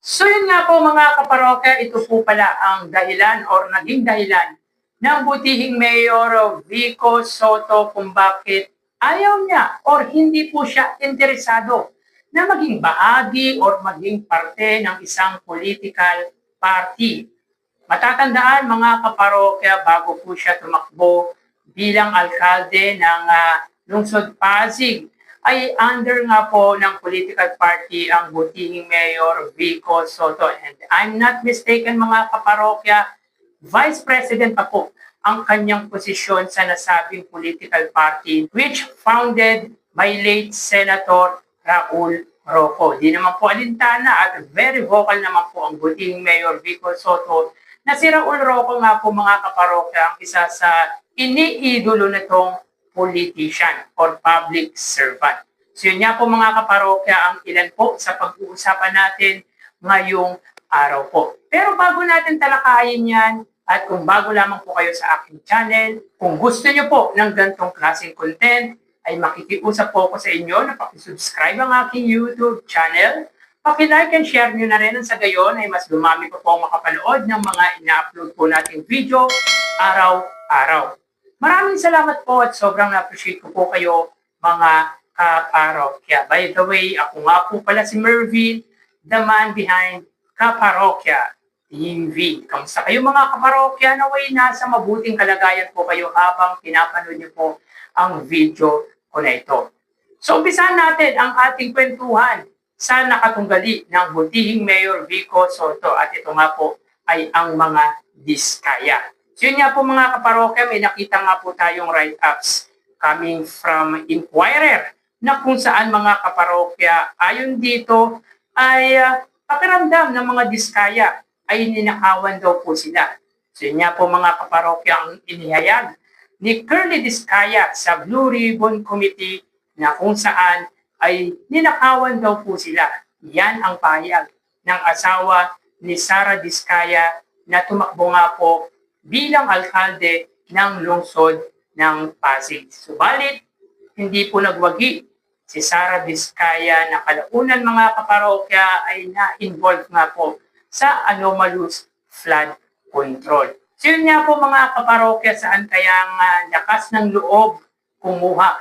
So yun nga po mga kaparokya, ito po pala ang dahilan or naging dahilan ng butihing Mayor Vico Soto kung bakit ayaw niya or hindi po siya interesado na maging bahagi or maging parte ng isang political party. Matatandaan mga kaparokya bago po siya tumakbo bilang alkalde ng lungsod Pasig ay under nga po ng political party ang butihing Mayor Vico Soto. And I'm not mistaken mga kaparokya, Vice President pa po ang kanyang posisyon sa nasabing political party which founded by late Senator Raul Roco. Di naman po alintana at very vocal naman po ang butihing Mayor Vico Soto na si Raul Roco nga po mga kaparokya ang isa sa iniidolo nitong politician or public servant. So yun nga po mga kaparokya ang ilan po sa pag-uusapan natin ngayong araw po. Pero bago natin talakayin yan, at kung bago lamang po kayo sa aking channel, kung gusto nyo po ng ganitong klaseng content, ay makikiusap po ako sa inyo na pakisubscribe ang aking YouTube channel. Paki-like and share nyo na rin sa gayon ay mas dumami po po makapanood ng mga ina-upload po nating video araw-araw. Maraming salamat po at sobrang na-appreciate ko po kayo mga kaparokya. By the way, ako nga po pala si Mervin, the man behind Kaparokya TV. Kamusta kayo mga kaparokya? Naway nasa mabuting kalagayan po kayo habang pinapanood niyo po ang video ko na ito. So umpisahan natin ang ating kwentuhan sa nakatunggali ng butihing Mayor Vico Soto at ito nga po ay ang mga diskaya. So yun nga po mga kaparokya, may nakita nga po tayong write-ups coming from Inquirer na kung saan mga kaparokya ayon dito ay pakiramdam ng mga diskaya ay ninakawan daw po sila. So yun nga po mga kaparokya ang inihayag ni Curly Diskaya sa Blue Ribbon Committee na kung saan ay ninakawan daw po sila. Yan ang pahayag ng asawa ni Sara Diskaya na tumakbo nga po bilang alkalde ng lungsod ng Pasig. Subalit, hindi po nagwagi si Sara Diskaya na kalaunan mga kaparokya ay na-involve nga po sa anomalous flood control. So yun nga po mga kaparokya saan kayang lakas ng loob kumuha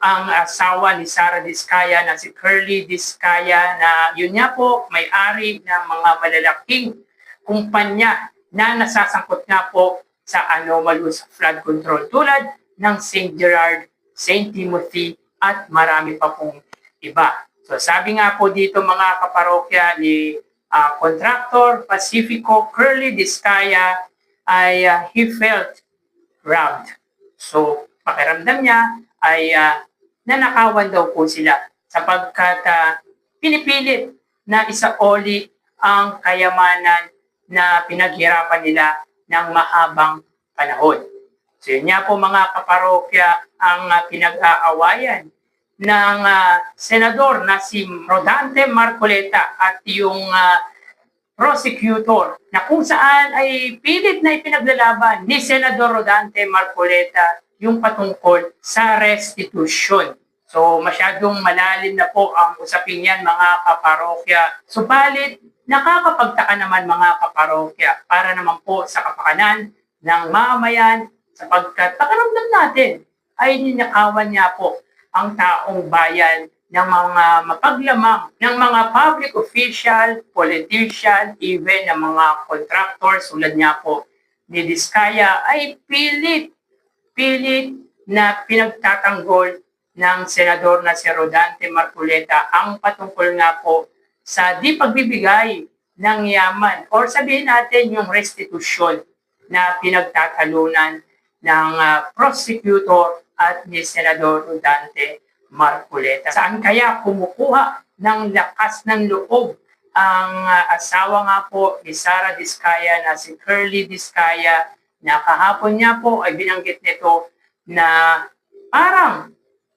ang asawa ni Sara Diskaya na si Curly Diskaya na yun nga po may-ari ng mga malalaking kumpanya na nasasangkot nga po sa anomalous flood control tulad ng St. Gerard, St. Timothy at marami pa pong iba. So sabi nga po dito mga kaparokya ni contractor Pacifico Curly Diskaya ay he felt robbed. So pakiramdam niya ay nanakawan daw po sila sapagkat pinipilit na isaoli ang kayamanan na pinaghirapan nila ng mahabang panahon. So yun nga po mga kaparokya ang pinag-aawayan ng senador na si Rodante Marcoleta at yung prosecutor na kung saan ay pilit na ipinaglalaban ni Senador Rodante Marcoleta yung patungkol sa restitution. So masyadong malalim na po ang usapin yan mga kaparokya. Subalit nakakapagtaka naman mga kaparokya para naman po sa kapakanan ng mamayan sapagkat pakiramdam natin ay ninakawan niya po ang taong bayan ng mga mapaglamang, ng mga public official, politician, even ng mga contractors tulad niya po ni Diskaya ay pilit na pinagtatanggol ng senador na si Rodante Marcoleta ang patungkol nga po sa di pagbibigay ng yaman or sabihin natin yung restitution na pinagtatalunan ng prosecutor at ni Senador Rodante Marcoleta. Saan kaya kumukuha ng lakas ng loob ang asawa nga po ni Sara Diskaya na si Curly Diskaya na kahapon niya po ay binanggit nito na parang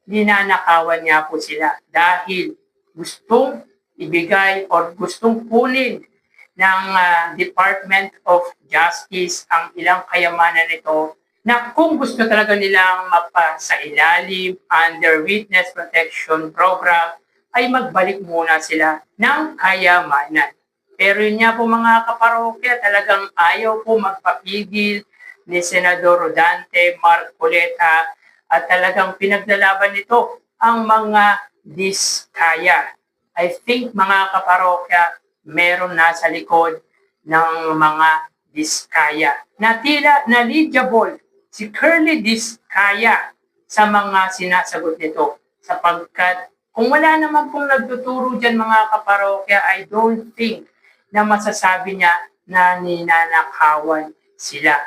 ninanakawan niya po sila dahil gustong ibigay or gustong kunin ng Department of Justice ang ilang kayamanan nito na kung gusto talaga nilang mapasailalim under Witness Protection Program ay magbalik muna sila ng kayamanan. Pero yun nga po mga kaparokya, talagang ayaw po magpapigil ni Senador Rodante Marcoleta at talagang pinaglalaban nito ang mga diskaya. I think mga kaparokya, meron nasa likod ng mga diskaya na tila knowledgeable si Curly Diskaya sa mga sinasagot nito sapagkat kung wala naman pong nagtuturo dyan mga kaparokya, I don't think na masasabi niya na ninanakawan sila.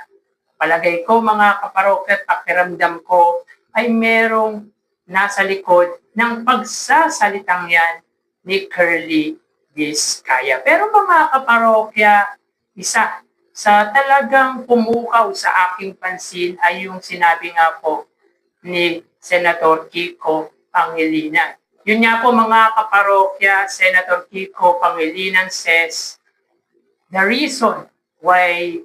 Palagay ko mga kaparokya at pakiramdam ko ay merong nasa likod ng pagsasalitang yan ni Curly Diskaya. Pero mga kaparokya, isa sa talagang pumukaw sa aking pansin ay yung sinabi nga po ni Senator Kiko Pangilinan. Yun nga po mga kaparokya, Senator Kiko Pangilinan says, the reason why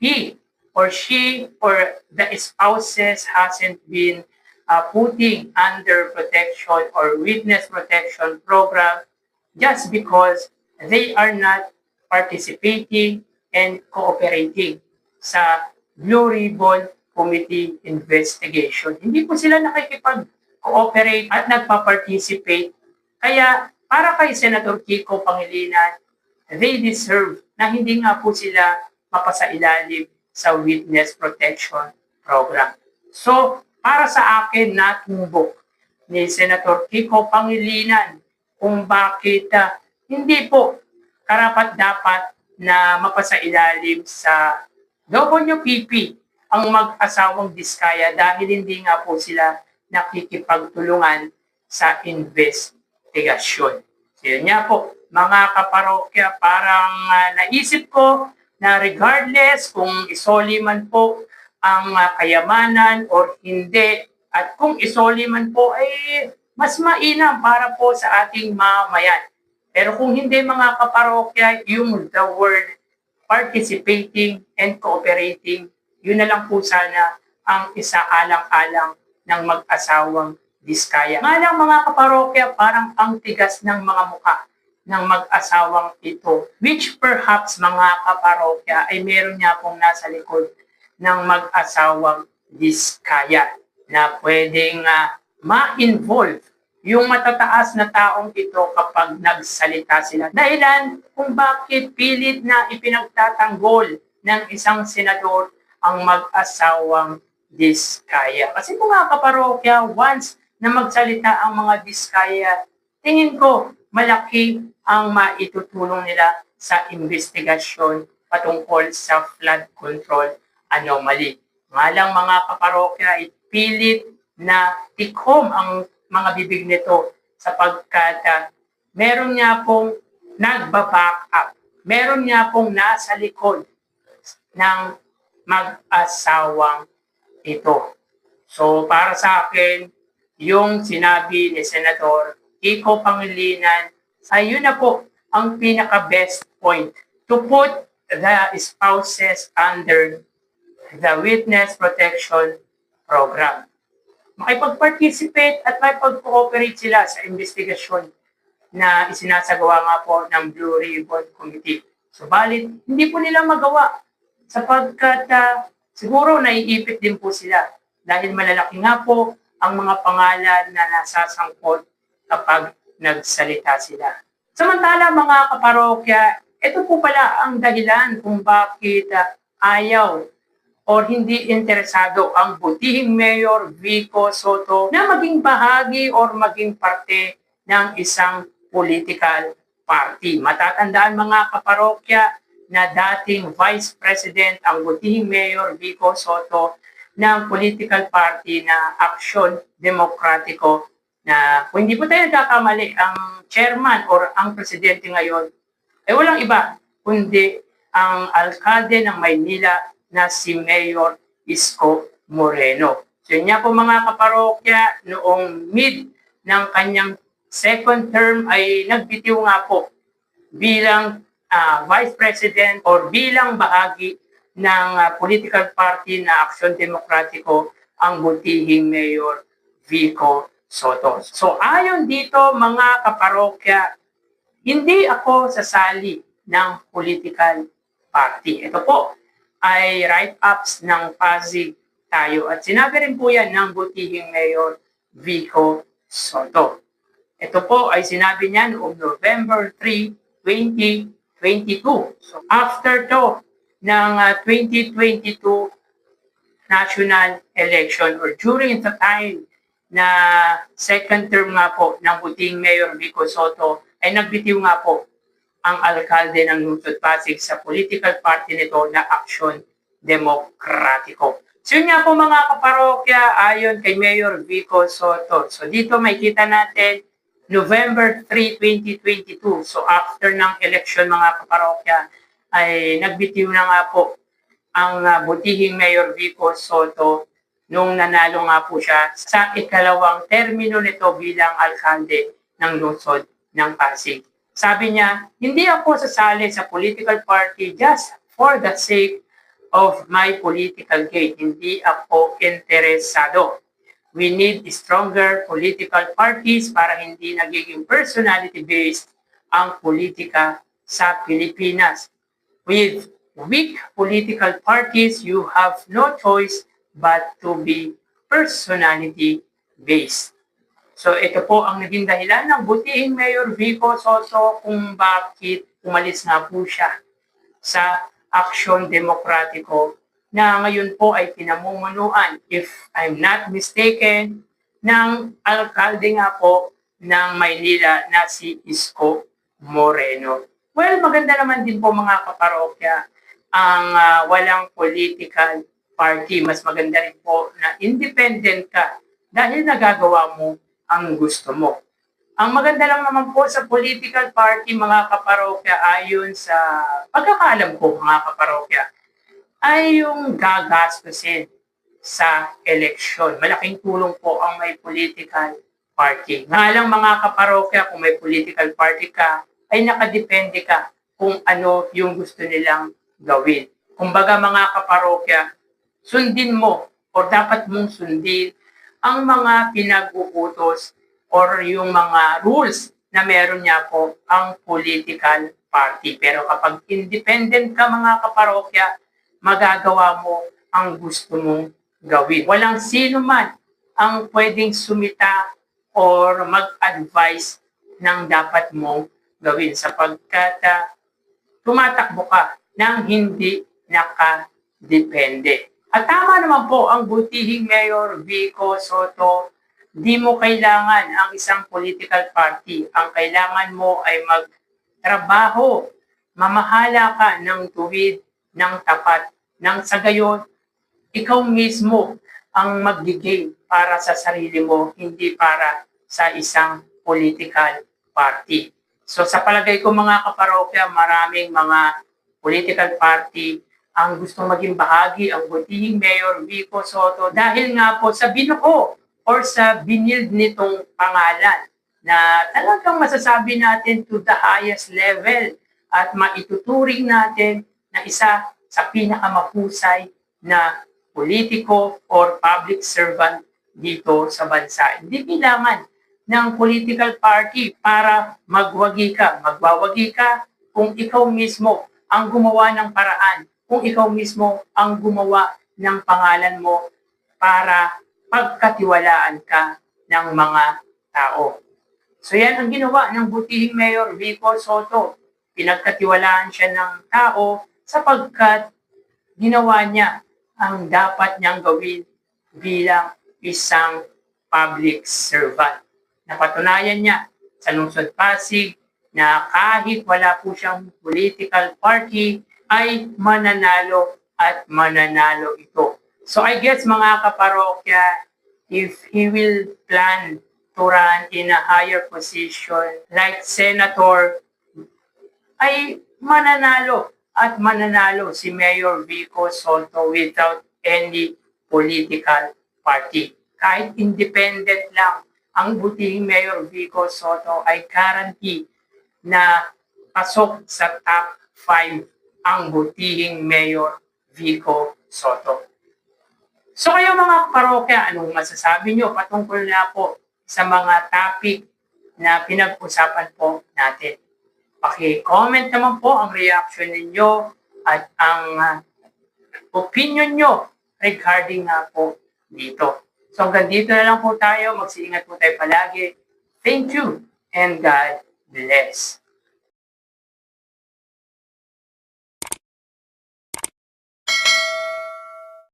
he or she or the spouses hasn't been putting under protection or witness protection program just because they are not participating and cooperating sa Blue Ribbon Committee investigation. Hindi po sila nakikipag-cooperate at nagpa-participate. Kaya para kay Senator Kiko Pangilinan, they deserve na hindi nga po sila mapasailalim sa Witness Protection Program. So, para sa akin, natumbok ni Senator Kiko Pangilinan kung bakit hindi po karapat-dapat na mapasailalim sa WPP ang mag-asawang Diskaya dahil hindi nga po sila nakikipagtulungan sa investigasyon. So, yun nga po, mga kaparokya, parang naisip ko na regardless kung isoli man po ang kayamanan or hindi, at kung isoli man po ay mas mainam para po sa ating mamayan. Pero kung hindi mga kaparokya, yung the word participating and cooperating, yun na lang po sana ang isaalang-alang ng mag-asawang Diskaya. Nga lang mga kaparokya, parang ang tigas ng mga mukha ng mag-asawang ito, which perhaps mga kaparokya ay meron niya pong nasa likod ng mag-asawang Diskaya na pwedeng ma-involve yung matataas na taong ito kapag nagsalita sila. Dahilan kung bakit pilit na ipinagtatanggol ng isang senador ang mag-asawang Diskaya. Kasi mga kaparokya, once na magsalita ang mga Diskaya, tingin ko malaki ang maitutulong nila sa investigasyon patungkol sa flood control anomaly. Nga lang mga kaparokya, pilit na tikom ang mga bibig nito sapagkat meron niya pong nagbaback up. Meron niya pong nasa likod ng mag-asawang ito. So para sa akin, yung sinabi ni Senator Kiko Pangilinan, ayun na po ang pinaka-best point to put the spouses under the Witness Protection Program. Makipag-participate at makipag-cooperate sila sa investigasyon na isinasagawa nga po ng Blue Ribbon Committee. Subalit, hindi po nila magawa sapagkat siguro naiipit din po sila dahil malalaki nga po ang mga pangalan na nasasangkot kapag nagsalita sila. Samantala mga kaparokya, ito po pala ang dahilan kung bakit ayaw o hindi interesado ang butihing Mayor Vico Soto na maging bahagi o maging parte ng isang political party. Matatandaan mga kaparokya na dating Vice President ang butihing Mayor Vico Soto ng political party na Aksyon Demokratiko na kung hindi po tayo nagkakamali, ang chairman or ang presidente ngayon ay walang iba kundi ang alkalde ng Maynila na si Mayor Isko Moreno. So yun nga po mga kaparokya, noong mid ng kanyang second term ay nagbitiw nga po bilang Vice President or bilang bahagi ng political party na Aksyon Demokratiko ang butihing Mayor Vico Soto. So ayon dito mga kaparokya, hindi ako sasali ng political party. Ito po ay write-ups ng Pasig Tayo. At sinabi rin po yan ng butihing Mayor Vico Soto. Ito po ay sinabi niya noong November 3, 2022. So after to ng 2022 national election or during the time na second term nga po ng butihing Mayor Vico Soto ay nagbitiw nga po ang alkalde ng Lungsod Pasig sa political party nito na Aksyon Demokratiko. So yun nga po mga kaparokya ayon kay Mayor Vico Soto. So dito may kita natin November 3, 2022. So after ng election mga kaparokya ay nagbitiw na nga po ang butihing Mayor Vico Soto nung nanalo nga po siya sa ikalawang termino nito bilang alkalde ng lungsod ng Pasig. Sabi niya, hindi ako sasali sa political party just for the sake of my political gain. Hindi ako interesado. We need stronger political parties para hindi nagiging personality-based ang politika sa Pilipinas. With weak political parties, you have no choice but to be personality-based. So ito po ang naging dahilan ng butihing Mayor Vico Soto kung bakit umalis nga po siya sa Aksyon Demokratiko na ngayon po ay pinamumunuan, if I'm not mistaken, ng alkalde nga po ng Maynila na si Isko Moreno. Well, maganda naman din po mga kaparokya ang walang political party. Mas maganda rin po na independent ka dahil nagagawa mo ang gusto mo. Ang maganda lang naman po sa political party mga kaparokya ayon sa pagkakaalam ko mga kaparokya ay yung gagastusin sa eleksyon. Malaking tulong po ang may political party. Nga lang mga kaparokya kung may political party ka ay nakadepende ka kung ano yung gusto nilang gawin. Kumbaga mga kaparokya, sundin mo o dapat mong sundin ang mga pinag-uutos or yung mga rules na meron niya po ang political party. Pero kapag independent ka mga kaparokya, magagawa mo ang gusto mong gawin. Walang sino man ang pwedeng sumita or mag-advise ng dapat mong gawin sapagkat tumatakbo ka ng hindi nakadepende. At tama naman po ang butihing Mayor Vico Soto, di mo kailangan ang isang political party. Ang kailangan mo ay magtrabaho, mamahala ka ng tuwid, ng tapat, ng sa gayon, ikaw mismo ang mag-gain para sa sarili mo, hindi para sa isang political party. So sa palagay ko mga kaparokya, maraming mga political party ang gustong maging bahagi ang butihing Mayor Vico Soto dahil nga po sa binuo or sa binild nitong pangalan na talagang masasabi natin to the highest level at maituturing natin na isa sa pinakamahusay na politiko or public servant dito sa bansa. Hindi kailangan ng political party para magwagi ka. Magwawagi ka kung ikaw mismo ang gumawa ng paraan, kung ikaw mismo ang gumawa ng pangalan mo para pagkatiwalaan ka ng mga tao. So yan ang ginawa ng butihing Mayor Vico Soto. Pinagkatiwalaan siya ng tao sapagkat ginawa niya ang dapat niyang gawin bilang isang public servant. Napatunayan niya sa Lungsod Pasig na kahit wala po siyang political party, ay mananalo at mananalo ito. So I guess mga kaparokya, if he will plan to run in a higher position like senator, ay mananalo at mananalo si Mayor Vico Soto without any political party. Kahit independent lang, ang butihing Mayor Vico Soto ay guarantee na pasok sa top 5 ang butihing Mayor Vico Soto. So kayo mga parokya, anong masasabi nyo patungkol na po sa mga topic na pinag-usapan po natin? Paki-comment naman po ang reaction ninyo at ang opinion nyo regarding nga po dito. So hanggang dito na lang po tayo. Mag-iingat po tayo palagi. Thank you and God bless.